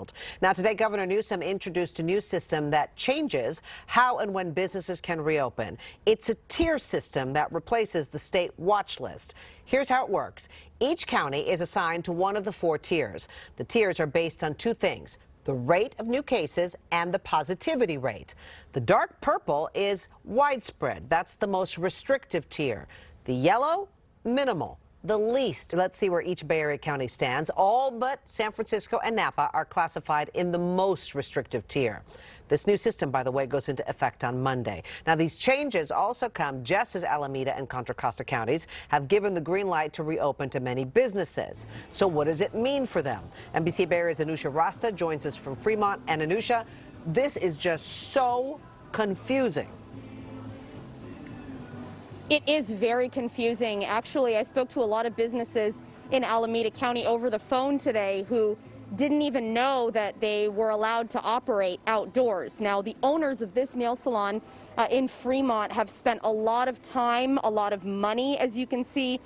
world. Now, today, Governor Newsom introduced a new system that changes how and when businesses can reopen. It's a tier system that replaces the state watch list. Here's how it works. Each county is assigned to one of the 4 tiers. The tiers are based on 2 things: the rate of new cases and the positivity rate. The dark purple is widespread. That's the most restrictive tier. The yellow, minimal. The least. Let's see where each Bay Area county stands. All but San Francisco and Napa are classified in the most restrictive tier. This new system, by the way, goes into effect on Monday. Now, these changes also come just as Alameda and Contra Costa counties have given the green light to reopen to many businesses. So what does it mean for them? NBC Bay Area's Anoushah Rasta joins us from Fremont. And Anoushah, this is just so confusing. It is very confusing. Actually, I spoke to a lot of businesses in Alameda County over the phone today who didn't even know that they were allowed to operate outdoors. Now, the owners of this nail salon in Fremont have spent a lot of time, a lot of money, as you can see,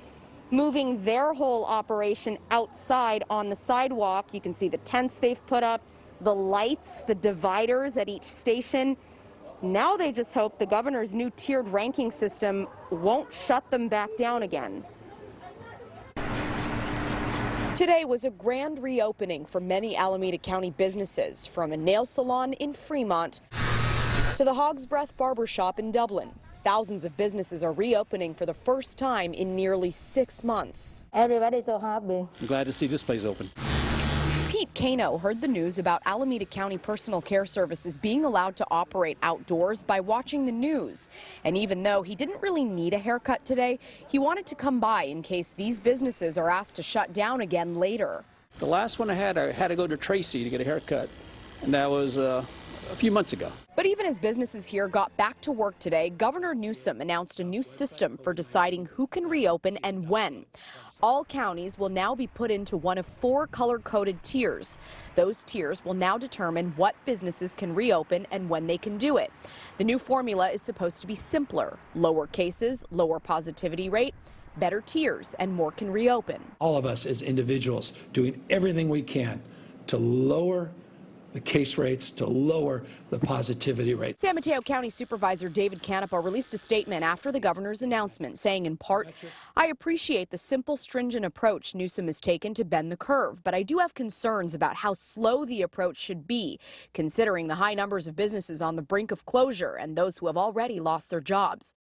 moving their whole operation outside on the sidewalk. You can see the tents they've put up, the lights, the dividers at each station. Now they just hope the governor's new tiered ranking system won't shut them back down again. Today was a grand reopening for many Alameda County businesses, from a nail salon in Fremont to the Hog's Breath barbershop in Dublin. Thousands of businesses are reopening for the first time in nearly 6 months. Everybody's so happy. I'm glad to see this place open. Pete Kano heard the news about Alameda County Personal Care Services being allowed to operate outdoors by watching the news. And even though he didn't really need a haircut today, he wanted to come by in case these businesses are asked to shut down again later. The last one I had to go to Tracy to get a haircut, and that was a few months ago. But even as businesses here got back to work today, Governor Newsom announced a new system for deciding who can reopen and when. All counties will now be put into one of 4 color-coded tiers. Those tiers will now determine what businesses can reopen and when they can do it. The new formula is supposed to be simpler: lower cases, lower positivity rate, better tiers, and more can reopen. All of us as individuals doing everything we can to lower the case rates, to lower the positivity rate. San Mateo County Supervisor David Canepa released a statement after the governor's announcement, saying in part, "I appreciate the simple, stringent approach Newsom has taken to bend the curve, but I do have concerns about how slow the approach should be, considering the high numbers of businesses on the brink of closure and those who have already lost their jobs."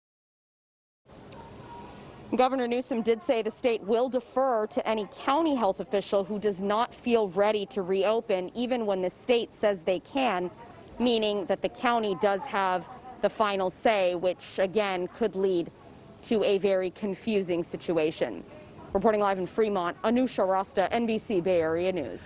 Governor Newsom did say the state will defer to any county health official who does not feel ready to reopen, even when the state says they can, meaning that the county does have the final say, which again could lead to a very confusing situation. Reporting live in Fremont, Anoushah Rasta, NBC Bay Area News.